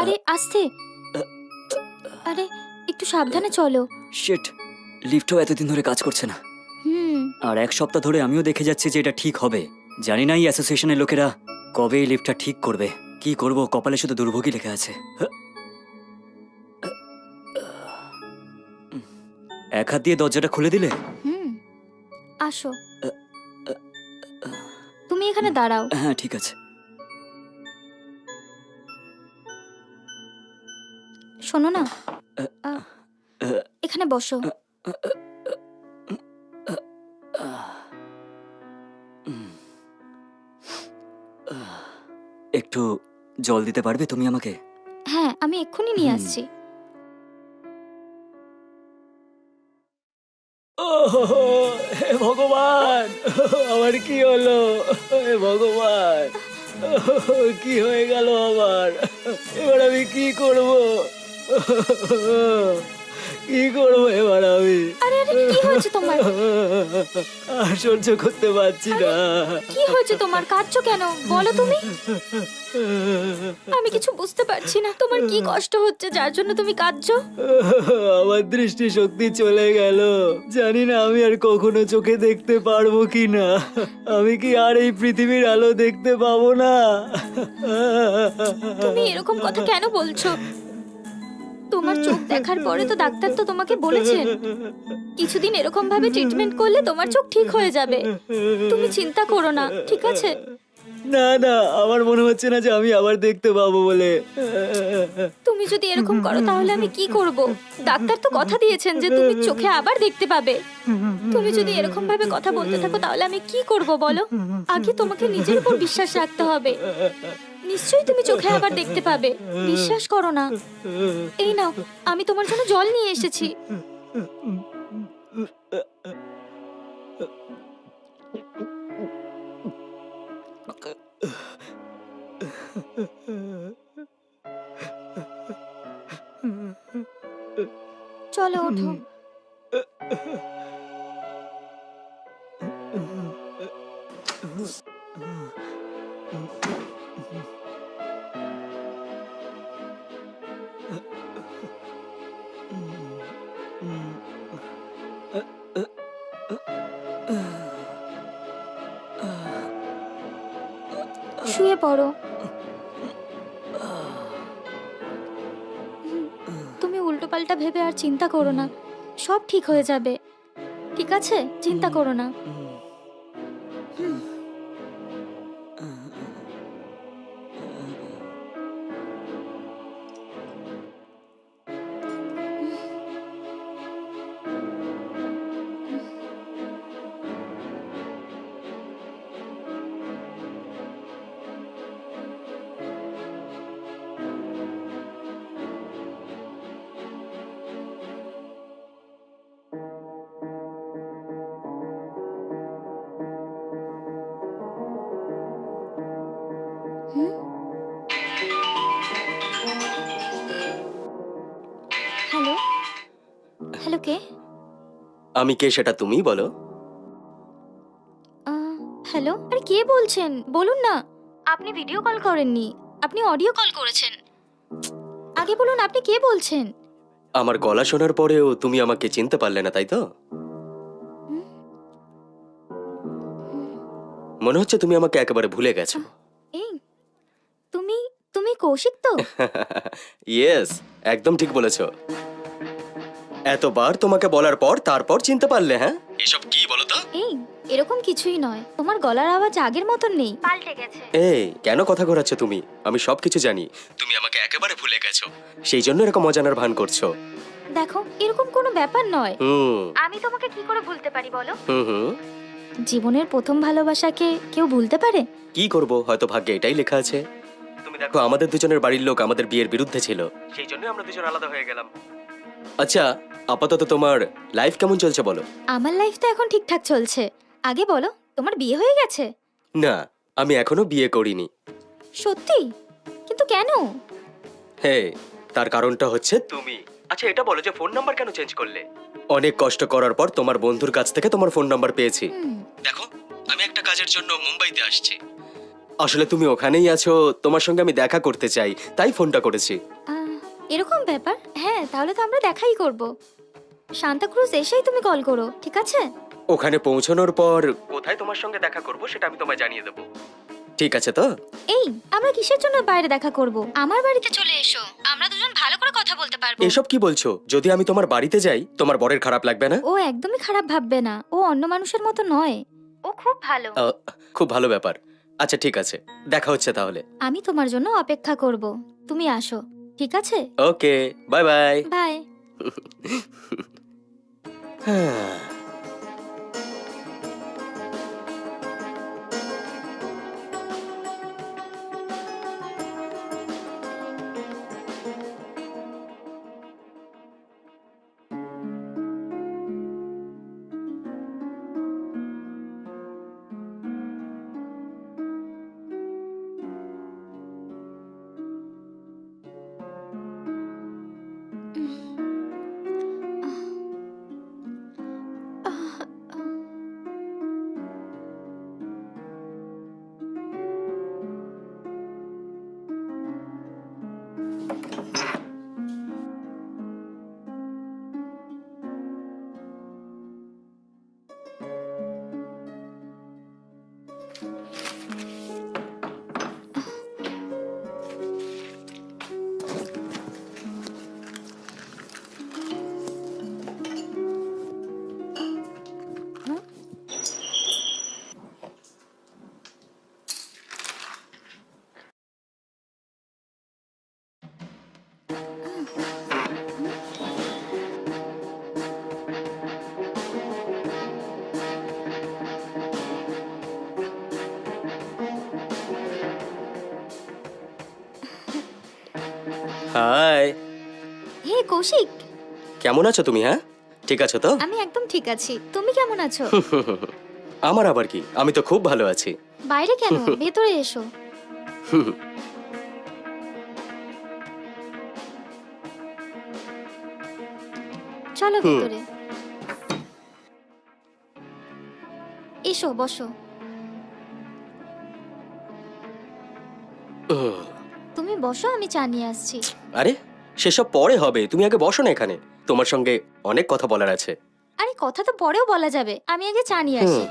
আরে আস্তে, আরে একটু সাবধানে চলো। শিট, লিফটও এতদিন ধরে কাজ করছে না। আর এক সপ্তাহ ধরে আমিও দেখে যাচ্ছি যে এটা ঠিক হবে। জানি না এই অ্যাসোসিয়েশনের লোকেরা কবে এই লিফটটা ঠিক করবে। কি করব, কপালে শুধু দুর্ভোগই লেখা আছে। এক হাত দিয়ে দরজাটা খুলে দিলে। আসো, তুমি এখানে দাঁড়াও। হ্যাঁ ঠিক আছে। শোনো না, এখানে বসো। একটু জল দিতে পারবে তুমি আমাকে? হ্যাঁ, আমি এক্ষুনি নিয়ে আসছি। হে ভগবান, আমার কি হলো? হে ভগবান, কি হয়ে গেল আমার? এবার আমি কি করব? কি করবো এবার আমি? আরে আরে, কি হয়েছে তোমার? আর সহ্য করতে পারছি না। কি হয়েছে তোমার? কাঁদছো কেন বলো তুমি? আমি কিছু বুঝতে পারছি না, তোমার কি কষ্ট হচ্ছে যার জন্য তুমি কাঁদছো? আমার দৃষ্টি শক্তি চলে গেল। জানি না আমি আর কখনো চোখে দেখতে পারবো কি না। আমি কি আর এই পৃথিবীর আলো দেখতে পাবো না? তুমি এরকম কথা কেন বলছো? তোমার চোখ দেখার পরে তো ডাক্তার তো তোমাকে বলেছেন কিছুদিন এরকম ভাবে ট্রিটমেন্ট করলে তোমার চোখ ঠিক হয়ে যাবে। তুমি চিন্তা করো না, ঠিক আছে? না না, আমার মনে হচ্ছে না যে আমি আবার দেখতে পাবো বলে। তুমি যদি এরকম করো তাহলে আমি কি করব? ডাক্তার তো কথা দিয়েছেন যে তুমি চোখে আবার দেখতে পাবে। তুমি যদি এরকম ভাবে কথা বলতে থাকো তাহলে আমি কি করব বলো? আগে তোমাকে নিজের উপর বিশ্বাস রাখতে হবে। নিশ্চয়ই তুমি চোখে আবার দেখতে পাবে, বিশ্বাস করো না। এই নাও, আমি তোমার জন্য জল নিয়ে এসেছি। চলো ওঠো। শুয়ে পড়ো। তুমি উল্টোপাল্টা ভেবে আর চিন্তা করো না, সব ঠিক হয়ে যাবে। ঠিক আছে, চিন্তা করো না। হ্যালো, হ্যালো, কে? আমি কে সেটা তুমিই বলো। হ্যালো, আরে কে বলছেন বলুন না। আপনি ভিডিও কল করেননি, আপনি অডিও কল করেছেন। আগে বলুন আপনি কে বলছেন। আমার গলা শোনার পরেও তুমি আমাকে চিনতে পারলে না, তাই তো? মনে হচ্ছে তুমি আমাকে একেবারে ভুলে গেছো। এই, তুমি তুমি কৌশিক তো? ইয়েস, একদম ঠিক বলেছো। এতবার তোমাকে বলার পর তারপর চিনতে পারলে? হ্যাঁ, এসব কি বলো তো? এই, এরকম কিছুই নয়, তোমার গলার আওয়াজ আগের মতন নেই, পাল্টে গেছে। এই কেন কথা ঘোরাচ্ছ তুমি? আমি সবকিছু জানি, তুমি আমাকে একেবারে ভুলে গেছো, সেই জন্য এরকম অজানার ভান করছো। দেখো, এরকম কোনো ব্যাপার নয়। হুম আমি তোমাকে কি করে ভুলতে পারি বলো? হুম হুম জীবনের প্রথম ভালোবাসাকে কেউ ভুলতে পারে? কি করব, হয়তো ভাগ্যে এটাই লেখা আছে। তুমি দেখো, আমাদের দুজনের বাড়ির লোক আমাদের বিয়ের বিরুদ্ধে ছিল, সেই জন্য আমরা দুজন আলাদা হয়ে গেলাম। আচ্ছা, আপাতত তোমার লাইফ কেমন চলছে বলো? আমার লাইফ তো এখন ঠিকঠাক চলছে। আগে বলো, তোমার বিয়ে হয়ে গেছে? না, আমি এখনো বিয়ে করিনি। সত্যি? কিন্তু কেন? হে, তার কারণটা হচ্ছে তুমি। আচ্ছা, এটা বলো যে ফোন নাম্বার কেন চেঞ্জ করলে? অনেক কষ্ট করার পর তোমার বন্ধুর কাছ থেকে তোমার ফোন নাম্বার পেয়েছি। দেখো, আমি একটা কাজের জন্য মুম্বাইতে আসছি। আসলে তুমি ওখানেই আছো, তোমার সঙ্গে আমি দেখা করতে চাই, তাই ফোনটা করেছি। এরকম ব্যাপার? হ্যাঁ, তাহলে তো আমরা দেখাই করব। সান্তাক্রুজ এসেই তুমি কল করো, ঠিক আছে? ওখানে পৌঁছানোর পর কোথায় তোমার সঙ্গে দেখা করব সেটা আমি তোমায় জানিয়ে দেবো। ঠিক আছে তো? এই, আমরা কিসের জন্য বাইরে দেখা করব? আমার বাড়িতে চলে এসো, আমরা দুজন ভালো করে কথা বলতে পারবো। এসব কি বলছো? যদি আমি তোমার বাড়িতে যাই, তোমার বরের খারাপ লাগবে না? ও একদমই খারাপ ভাববে না, ও অন্য মানুষের মতো নয়, ও খুব ভালো। খুব ভালো ব্যাপার। আচ্ছা ঠিক আছে, দেখা হচ্ছে তাহলে। আমি তোমার জন্য অপেক্ষা করব, তুমি আসো, ঠিক আছে? ওকে, বাই বাই। বাই। হাই, হে কৌশিক, কেমন আছো তুমি? হ্যাঁ, ঠিক আছো তো? আমি একদম ঠিক আছি, তুমি কেমন আছো? আমার আবার কি, আমি তো খুব ভালো আছি। বাইরে কেন, ভেতরে এসো। চলো ভেতরে এসো, বসো। তুমি বসো, আমি চা নিয়ে আসছি। আরে সেসব পরে হবে, তুমি আগে বসো না এখানে, তোমার সঙ্গে অনেক কথা বলার আছে। আরে কথা তো পরেও বলা যাবে, আমি আগে চা নিয়ে আসি।